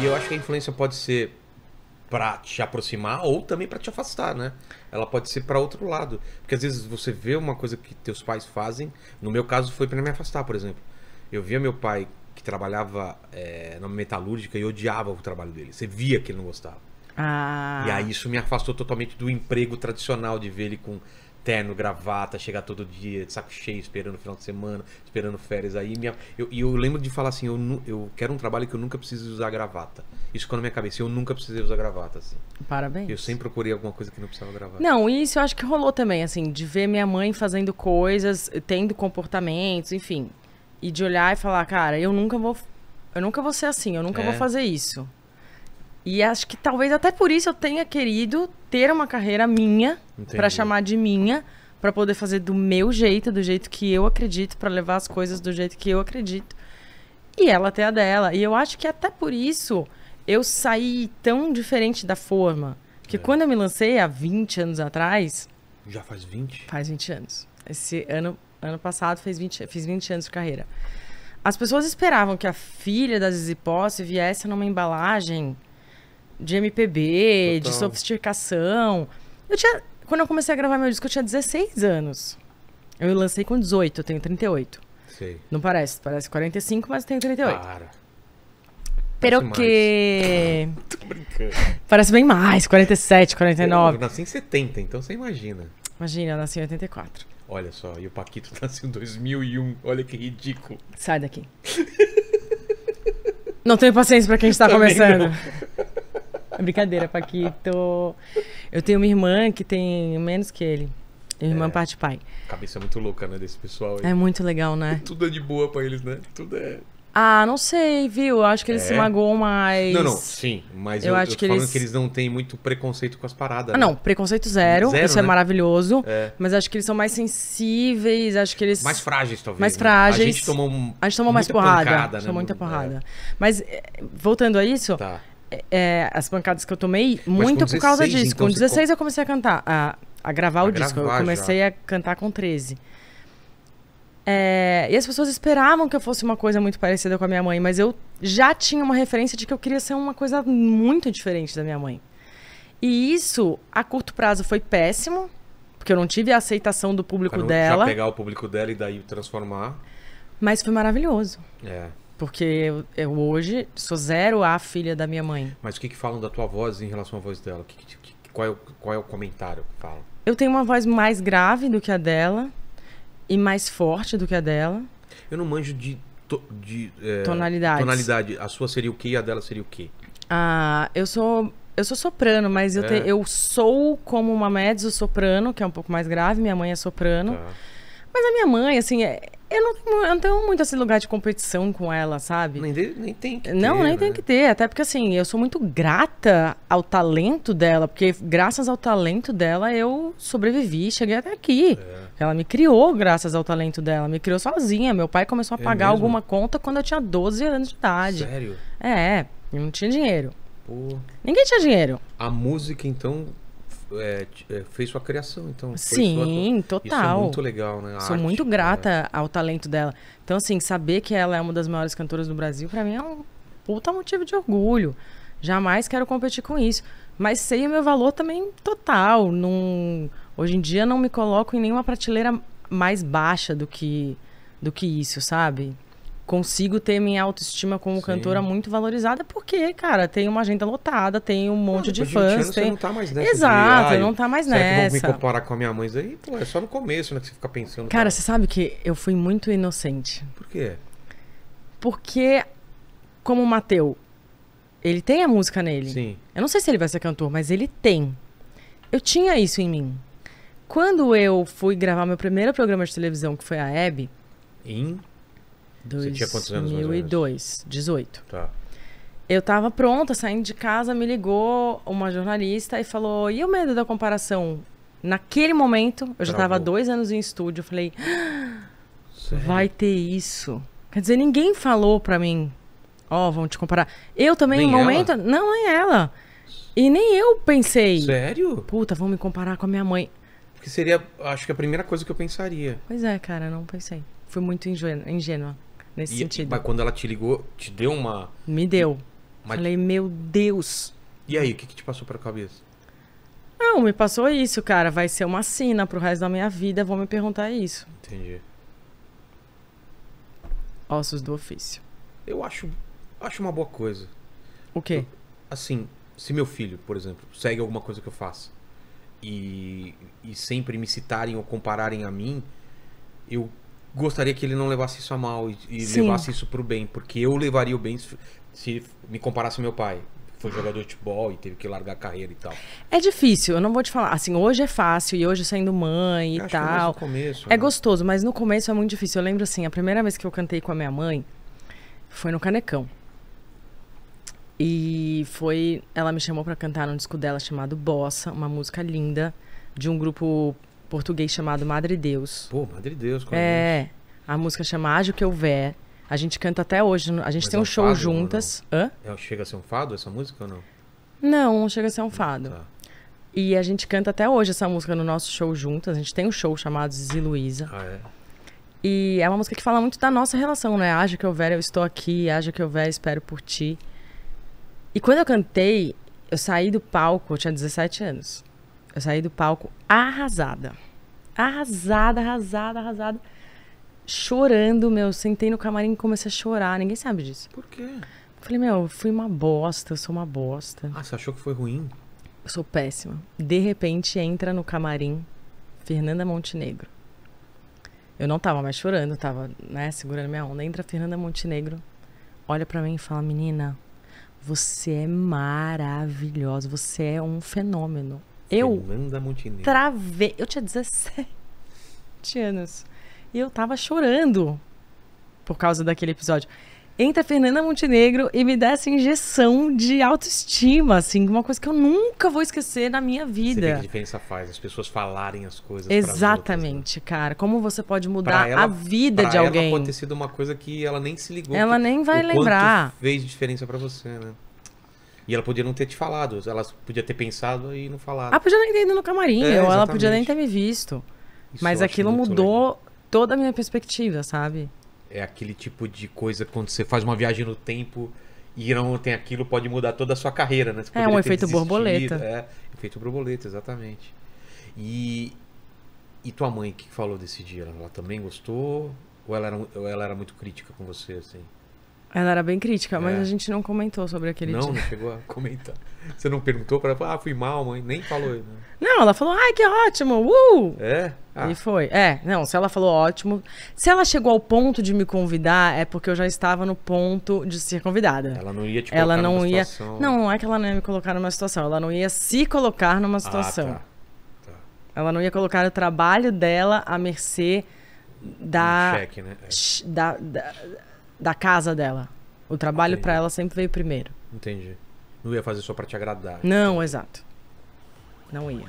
E eu acho que a influência pode ser pra te aproximar ou também pra te afastar, né? Ela pode ser pra outro lado. Porque às vezes você vê uma coisa que teus pais fazem. No meu caso foi pra me afastar, por exemplo. Eu via meu pai que trabalhava na metalúrgica e odiava o trabalho dele. Você via que ele não gostava. Ah, E aí isso me afastou totalmente do emprego tradicional de ver ele com terno, gravata, chegar todo dia, de saco cheio, esperando o final de semana, esperando férias. Aí eu lembro de falar assim, eu quero um trabalho que eu nunca precise usar gravata. Isso ficou na minha cabeça, eu nunca precisei usar gravata, assim. parabéns. Eu sempre procurei alguma coisa que não precisava gravata. Não, isso eu acho que rolou também, assim, de ver minha mãe fazendo coisas, tendo comportamentos, enfim. E de olhar e falar, cara, eu nunca vou ser assim, eu nunca vou fazer isso. E acho que talvez até por isso eu tenha querido ter uma carreira minha, Entendi. pra chamar de minha, pra poder fazer do meu jeito, do jeito que eu acredito, pra levar as coisas do jeito que eu acredito. E ela ter a dela. E eu acho que até por isso eu saí tão diferente da forma. Porque quando eu me lancei há 20 anos atrás, Já faz 20? faz 20 anos. Esse ano passado fiz 20 anos de carreira. As pessoas esperavam que a filha da Zizi Posse viesse numa embalagem de MPB, de Total. sofisticação. Quando eu comecei a gravar meu disco, eu tinha 16 anos. Eu lancei com 18, eu tenho 38. Sei. Não parece, parece 45, mas eu tenho 38. Para. Pero parece que... Tô brincando. Parece bem mais, 47, 49. Eu nasci em 70, então você imagina. Imagina, eu nasci em 84. Olha só, e o Paquito nasceu em 2001. Olha que ridículo. Sai daqui. Não tenho paciência pra quem está Também começando. não. É brincadeira, Paquito. Eu tenho uma irmã que tem menos que ele. Minha irmã parte de pai. Cabeça muito louca, né, desse pessoal aí. É muito legal, né? Tudo é de boa pra eles, né? Tudo é... Ah, não sei, viu? Eu acho que eles se magoam mais. Não, sim. Mas Eu eu acho tô que falando eles- que eles não têm muito preconceito com as paradas, Ah, né? não, preconceito zero. Zero, Isso é né? maravilhoso. É. Mas acho que eles são mais sensíveis. Acho que eles. Mais frágeis, talvez. Mais né? frágeis. A gente tomou, A gente tomou mais muita porrada. pancada, né? Tomou muita É. porrada. Mas, voltando a isso, Tá. as pancadas que eu tomei, com muito por causa 16, disso. então, Com você 16 eu comecei a cantar, a gravar A o disco. Eu gravar comecei a cantar com 13. E as pessoas esperavam que eu fosse uma coisa muito parecida com a minha mãe, mas eu já tinha uma referência de que eu queria ser uma coisa muito diferente da minha mãe. E isso, a curto prazo, foi péssimo, porque eu não tive a aceitação do público Pra não dela, já pegar o público dela e daí transformar. mas foi maravilhoso. É. Porque eu hoje sou zero a filha da minha mãe. Mas o que falam da tua voz em relação à voz dela? Qual é o comentário que falam? Eu tenho uma voz mais grave do que a dela e mais forte do que a dela. Eu não manjo de Tonalidades. tonalidade. A sua seria o quê e a dela seria o quê? Eu sou soprano, mas eu sou como uma mezzo-soprano, que é um pouco mais grave. Minha mãe é soprano. Tá. Mas a minha mãe, assim, eu não tenho muito esse lugar de competição com ela, sabe? Nem tem que ter, Não, nem né? tem que ter. Até porque, assim, eu sou muito grata ao talento dela. Porque graças ao talento dela, eu sobrevivi, cheguei até aqui. Ela me criou graças ao talento dela. Me criou sozinha. Meu pai começou a pagar mesmo? alguma conta quando eu tinha 12 anos de idade. Sério? Eu não tinha dinheiro. Pô. Ninguém tinha dinheiro. A música, então, fez sua criação, então. Foi Sim, Isso é total. muito legal, né? A Sou arte, muito né? grata ao talento dela. Então, assim, saber que ela é uma das maiores cantoras do Brasil, pra mim é um puta motivo de orgulho. Jamais quero competir com isso. Mas sei o meu valor também total. Hoje em dia não me coloco em nenhuma prateleira mais baixa do que isso, sabe? Consigo ter minha autoestima como Sim. cantora muito valorizada porque, cara, tem uma agenda lotada, tem um monte de Depois 20 fãs. anos você Tem... não tá mais nessa Exato, de, não tá mais será que vão nessa. me comparar com a minha mãe? Isso aí, pô, é só no começo, né? Que você fica pensando. Cara, você sabe que eu fui muito inocente. Por quê? Porque, como o Mateu, ele tem a música nele. Sim. Eu não sei se ele vai ser cantor, mas ele tem. Eu tinha isso em mim. Quando eu fui gravar meu primeiro programa de televisão, que foi a Hebe, Você tinha quantos anos, mais ou menos? 2002, 18. Tá. Eu tava pronta, saindo de casa, me ligou uma jornalista e falou, e o medo da comparação? Naquele momento, eu já tava há Travou. 2 anos em estúdio, eu falei, Sério? vai ter isso. Quer dizer, ninguém falou pra mim, vão te comparar. Eu também, Nem em momento... Não, nem ela. E nem eu pensei, Sério? puta, vão me comparar com a minha mãe. Porque seria, acho que a primeira coisa que eu pensaria. Pois é, cara, não pensei. Fui muito ingênua nesse sentido. Mas quando ela te ligou, te deu uma... Me deu. Mas- Falei, meu Deus. E aí, o que te passou pra cabeça? Não, me passou isso, cara. Vai ser uma sina pro resto da minha vida. Vão me perguntar isso. Entendi. Ossos do ofício. Eu acho uma boa coisa. O quê? Assim, se meu filho, por exemplo, segue alguma coisa que eu faço e sempre me citarem ou compararem a mim, eu gostaria que ele não levasse isso a mal e Sim. levasse isso pro bem, porque eu levaria o bem se me comparasse ao meu pai. Foi jogador de futebol e teve que largar a carreira e tal. É difícil, eu não vou te falar. Assim, hoje é fácil e hoje sendo mãe e Eu acho que é mais tal. no começo, É né? gostoso, mas no começo é muito difícil. Eu lembro assim, a primeira vez que eu cantei com a minha mãe foi no Canecão. E ela me chamou pra cantar num disco dela chamado Bossa, uma música linda de um grupo português chamado Madre Deus. Pô, Madre de Deus. A música chama Haja o que houver. A gente canta até hoje, a gente Mas tem é um um show fado ou juntas. Hã? Chega a ser um fado essa música ou não? Não chega a ser um fado. Tá. E a gente canta até hoje essa música no nosso show juntas. A gente tem um show chamado Zizi Luiza. Ah, é? E é uma música que fala muito da nossa relação, né? Haja que houver, eu estou aqui. Haja que houver, espero por ti. E quando eu cantei, eu saí do palco, eu tinha 17 anos. Eu saí do palco arrasada. Arrasada. Chorando, meu. Sentei no camarim e comecei a chorar. Ninguém sabe disso. Por quê? Falei, meu, eu fui uma bosta, eu sou uma bosta. Ah, você achou que foi ruim? Eu sou péssima. De repente, entra no camarim Fernanda Montenegro. Eu não tava mais chorando, tava, né, segurando minha onda. Entra a Fernanda Montenegro, olha pra mim e fala, menina, você é maravilhosa, você é um fenômeno. Eu Fernanda Montenegro. travei, eu tinha 17 anos e eu tava chorando por causa daquele episódio. Entra a Fernanda Montenegro e me dá essa injeção de autoestima, assim, uma coisa que eu nunca vou esquecer na minha Você vê que vida. diferença faz, as pessoas falarem as coisas pras Exatamente, cara. Como você pode outras, né? mudar Pra ela- a vida pra de alguém. Ela pode ter sido uma coisa que ela nem se ligou. Ela que- nem vai o quanto lembrar. fez diferença pra você, né? E ela podia não ter te falado, ela podia ter pensado e não falado. Ela podia nem ter ido no camarim, É, ou ela podia nem exatamente. ter me visto. Isso Mas eu acho aquilo muito mudou legal. toda a minha perspectiva, sabe? É aquele tipo de coisa quando você faz uma viagem no tempo e não tem aquilo, pode mudar toda a sua carreira, né? Você É, poderia um ter efeito desistido. borboleta. É, efeito borboleta, exatamente. E tua mãe, o que falou desse dia? Ela também gostou? Ou ela era muito crítica com você, assim? Ela era bem crítica, mas É. a gente não comentou sobre aquele Não dia. chegou a comentar. Você não perguntou pra ela? Ah, fui mal, mãe. Nem falou. Né? Não, ela falou, ai, que ótimo, É? Ah, E foi. Não, se ela falou ótimo. Se ela chegou ao ponto de me convidar, é porque eu já estava no ponto de ser convidada. ela não ia te colocar Ela não numa ia. situação... Não é que ela não ia me colocar numa situação. Ela não ia se colocar numa situação. Ah, tá. Ela não ia colocar o trabalho dela à mercê da, Cheque, né? É, da casa dela. O trabalho Entendi. pra ela sempre veio primeiro. entendi. Não ia fazer só pra te agradar. Não, exato. Não ia.